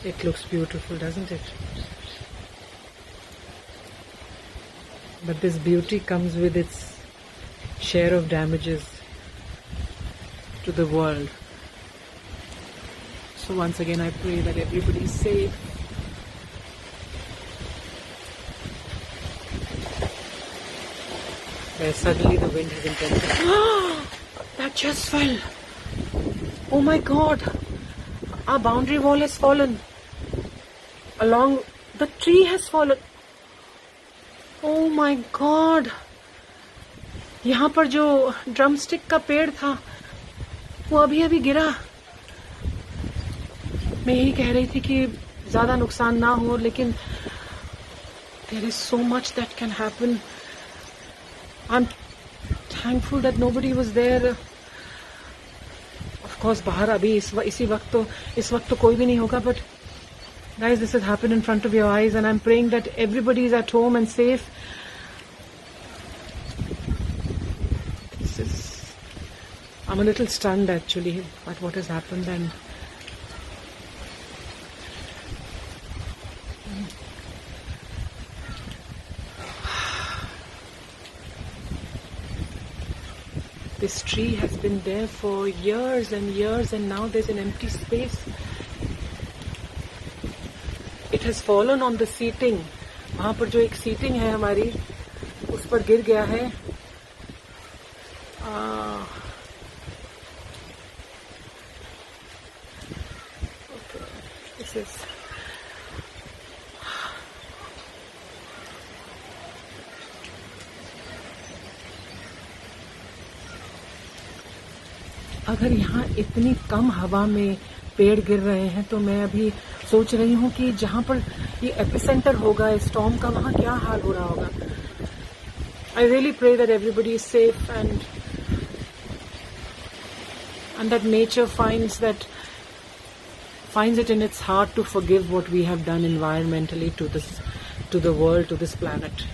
It looks beautiful, doesn't it? But this beauty comes with its share of damages to the world. So once again I pray that everybody is safe. Where suddenly the wind has intensified. That just fell. Oh my God. Our boundary wall has fallen. Along the tree has fallen. Oh my God. यहाँ पर जो drumstick का पेड़ था वो अभी अभी गिरा. मैं यही कह रही थी कि ज्यादा नुकसान ना हो, लेकिन there is so much that can happen. I'm thankful that nobody was there. Of course बाहर अभी इसी वक्त तो कोई भी नहीं होगा, but guys, this has happened in front of your eyes, and I'm praying that everybody is at home and safe. I'm a little stunned actually at what has happened, and this tree has been there for years and years, and now there's an empty space. It has fallen on the seating. वहाँ पर जो एक seating है हमारी, उस पर गिर गया है. Okay, this is. अगर यहाँ इतनी कम हवा में पेड़ गिर रहे हैं तो मैं अभी सोच रही हूँ कि जहाँ पर ये एपिसेंटर होगा स्टॉर्म का, वहाँ क्या हाल हो रहा होगा. I really pray that everybody is safe and that nature finds it in its heart to forgive what we have done environmentally to the world, to this planet.